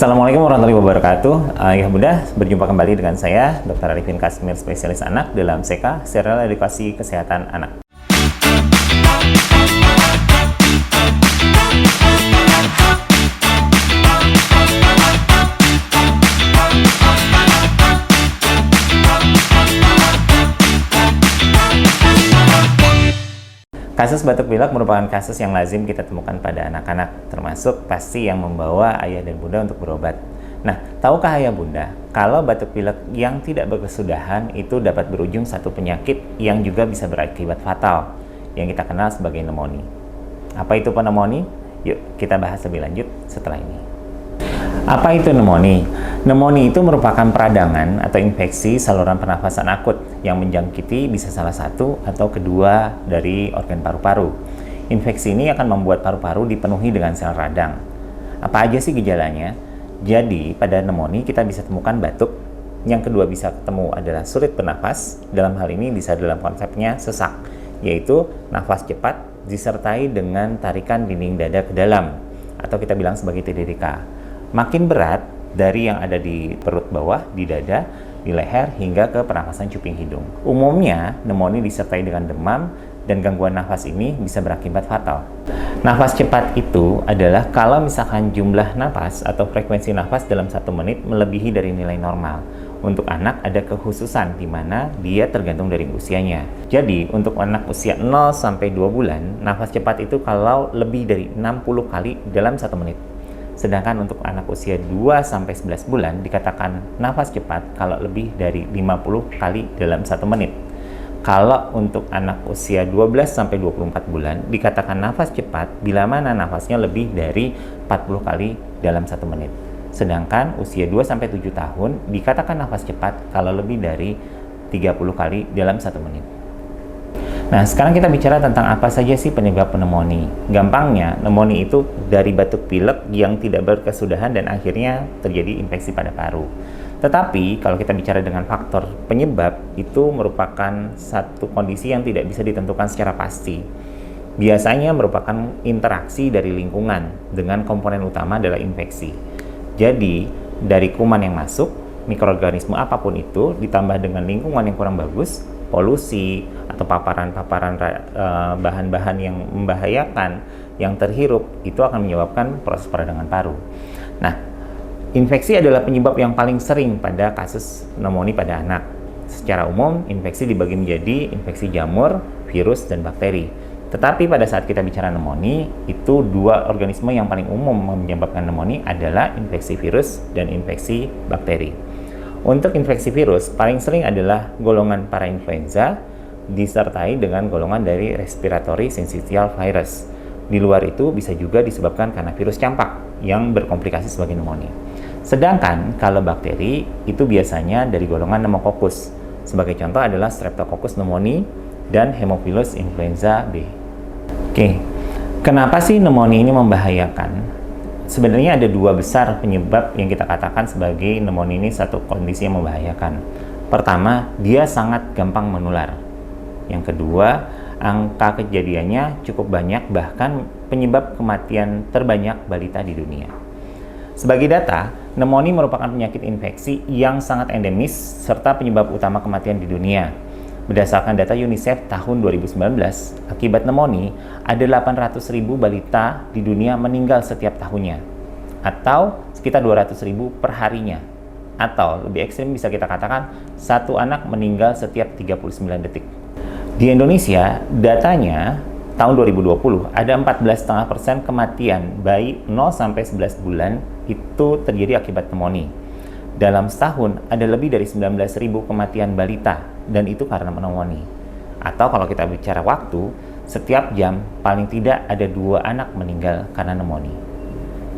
Assalamualaikum warahmatullahi wabarakatuh. Ya Bunda, berjumpa kembali dengan saya, Dr. Arifin Kasmir, spesialis anak dalam SEKA, Serial Edukasi Kesehatan Anak. Kasus batuk pilek merupakan kasus yang lazim kita temukan pada anak-anak, termasuk pasti yang membawa ayah dan bunda untuk berobat. Nah, tahukah ayah bunda, kalau batuk pilek yang tidak berkesudahan itu dapat berujung satu penyakit yang juga bisa berakibat fatal, yang kita kenal sebagai pneumonia. Apa itu pneumonia? Yuk, kita bahas lebih lanjut setelah ini. Apa itu pneumonia? Pneumonia itu merupakan peradangan atau infeksi saluran pernafasan akut yang menjangkiti bisa salah satu atau kedua dari organ paru-paru. Infeksi ini akan membuat paru-paru dipenuhi dengan sel radang. Apa aja sih gejalanya? Jadi, pada pneumonia kita bisa temukan batuk. Yang kedua bisa ketemu adalah sulit bernafas. Dalam hal ini bisa dalam konsepnya sesak, yaitu nafas cepat disertai dengan tarikan dinding dada ke dalam, atau kita bilang sebagai TDDK. Makin berat dari yang ada di perut bawah, di dada, di leher, hingga ke pernafasan cuping hidung. Umumnya, pneumonia disertai dengan demam, dan gangguan nafas ini bisa berakibat fatal. Nafas cepat itu adalah kalau misalkan jumlah nafas atau frekuensi nafas dalam 1 menit melebihi dari nilai normal. Untuk anak ada kekhususan di mana dia tergantung dari usianya. Jadi, untuk anak usia 0 sampai 2 bulan, nafas cepat itu kalau lebih dari 60 kali dalam 1 menit. Sedangkan untuk anak usia 2-11 bulan dikatakan nafas cepat kalau lebih dari 50 kali dalam 1 menit. Kalau untuk anak usia 12-24 bulan dikatakan nafas cepat bila mana nafasnya lebih dari 40 kali dalam 1 menit. Sedangkan usia 2-7 tahun dikatakan nafas cepat kalau lebih dari 30 kali dalam 1 menit. Nah, sekarang kita bicara tentang apa saja sih penyebab pneumonia. Gampangnya, pneumonia itu dari batuk pilek yang tidak berkesudahan dan akhirnya terjadi infeksi pada paru. Tetapi, kalau kita bicara dengan faktor penyebab, itu merupakan satu kondisi yang tidak bisa ditentukan secara pasti. Biasanya merupakan interaksi dari lingkungan dengan komponen utama adalah infeksi. Jadi, dari kuman yang masuk, mikroorganisme apapun itu, ditambah dengan lingkungan yang kurang bagus, polusi atau paparan-paparan bahan-bahan yang membahayakan yang terhirup, itu akan menyebabkan proses peradangan paru. Nah, infeksi adalah penyebab yang paling sering pada kasus pneumonia pada anak. Secara umum, infeksi dibagi menjadi infeksi jamur, virus, dan bakteri. Tetapi pada saat kita bicara pneumonia, itu 2 organisme yang paling umum menyebabkan pneumonia adalah infeksi virus dan infeksi bakteri. Untuk infeksi virus, paling sering adalah golongan parainfluenza disertai dengan golongan dari respiratory syncytial virus. Di luar itu bisa juga disebabkan karena virus campak yang berkomplikasi sebagai pneumonia. Sedangkan kalau bakteri itu biasanya dari golongan pneumococcus. Sebagai contoh adalah Streptococcus pneumoniae dan Haemophilus influenza B. Oke, kenapa sih pneumonia ini membahayakan? Sebenarnya ada 2 besar penyebab yang kita katakan sebagai pneumonia ini satu kondisi yang membahayakan. Pertama, dia sangat gampang menular. Yang kedua, angka kejadiannya cukup banyak, bahkan penyebab kematian terbanyak balita di dunia. Sebagai data, pneumonia merupakan penyakit infeksi yang sangat endemis serta penyebab utama kematian di dunia. Berdasarkan data UNICEF tahun 2019, akibat pneumonia, ada 800.000 balita di dunia meninggal setiap tahunnya, atau sekitar 200.000 per harinya. Atau lebih ekstrim bisa kita katakan, 1 anak meninggal setiap 39 detik. Di Indonesia, datanya tahun 2020, ada 14,5% kematian bayi 0-11 bulan itu terjadi akibat pneumonia. Dalam setahun, ada lebih dari 19.000 kematian balita, dan itu karena pneumonia. Atau kalau kita bicara waktu, setiap jam paling tidak ada 2 anak meninggal karena pneumonia.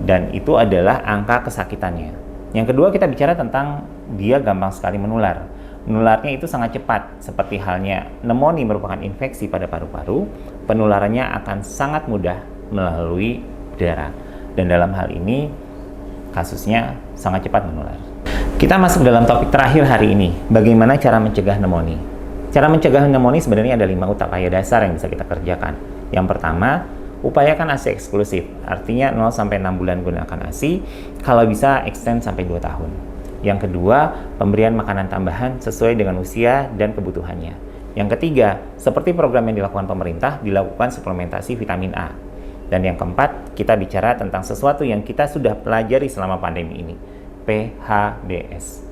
Dan itu adalah angka kesakitannya. Yang kedua, kita bicara tentang dia gampang sekali menular. Menularnya itu sangat cepat, seperti halnya pneumonia merupakan infeksi pada paru-paru, penularannya akan sangat mudah melalui udara. Dan dalam hal ini, kasusnya sangat cepat menular. Kita masuk dalam topik terakhir hari ini, bagaimana cara mencegah pneumonia. Cara mencegah pneumonia sebenarnya ada 5 upaya dasar yang bisa kita kerjakan. Yang pertama, upayakan ASI eksklusif, artinya 0-6 bulan gunakan ASI, kalau bisa extend sampai 2 tahun. Yang kedua, pemberian makanan tambahan sesuai dengan usia dan kebutuhannya. Yang ketiga, seperti program yang dilakukan pemerintah, dilakukan suplementasi vitamin A. Dan yang keempat, kita bicara tentang sesuatu yang kita sudah pelajari selama pandemi ini, PHBS.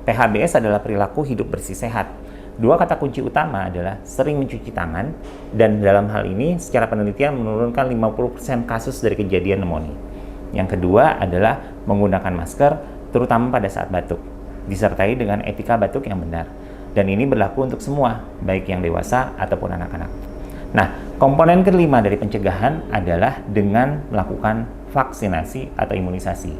PHBS adalah perilaku hidup bersih sehat. Dua kata kunci utama adalah sering mencuci tangan, dan dalam hal ini secara penelitian menurunkan 50% kasus dari kejadian pneumonia. Yang kedua adalah menggunakan masker, terutama pada saat batuk, disertai dengan etika batuk yang benar. Dan ini berlaku untuk semua, baik yang dewasa ataupun anak-anak. Nah, komponen kelima dari pencegahan adalah dengan melakukan vaksinasi atau imunisasi.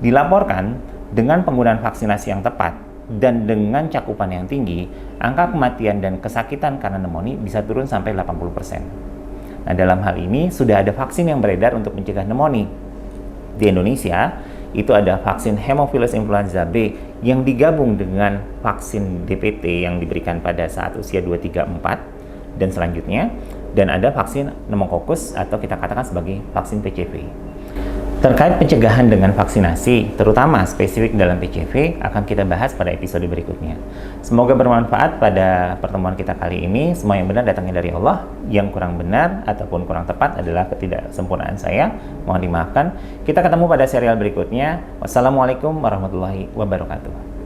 Dilaporkan dengan penggunaan vaksinasi yang tepat dan dengan cakupan yang tinggi, angka kematian dan kesakitan karena pneumonia bisa turun sampai 80%. Nah, dalam hal ini sudah ada vaksin yang beredar untuk mencegah pneumonia. Di Indonesia, itu ada vaksin Haemophilus influenza B yang digabung dengan vaksin DPT yang diberikan pada saat usia 2, 3, 4 dan selanjutnya, dan ada vaksin pneumococcus atau kita katakan sebagai vaksin PCV. Terkait pencegahan dengan vaksinasi, terutama spesifik dalam PCV, akan kita bahas pada episode berikutnya. Semoga bermanfaat pada pertemuan kita kali ini. Semua yang benar datangnya dari Allah, yang kurang benar ataupun kurang tepat adalah ketidaksempurnaan saya. Mohon dimaafkan. Kita ketemu pada serial berikutnya. Wassalamualaikum warahmatullahi wabarakatuh.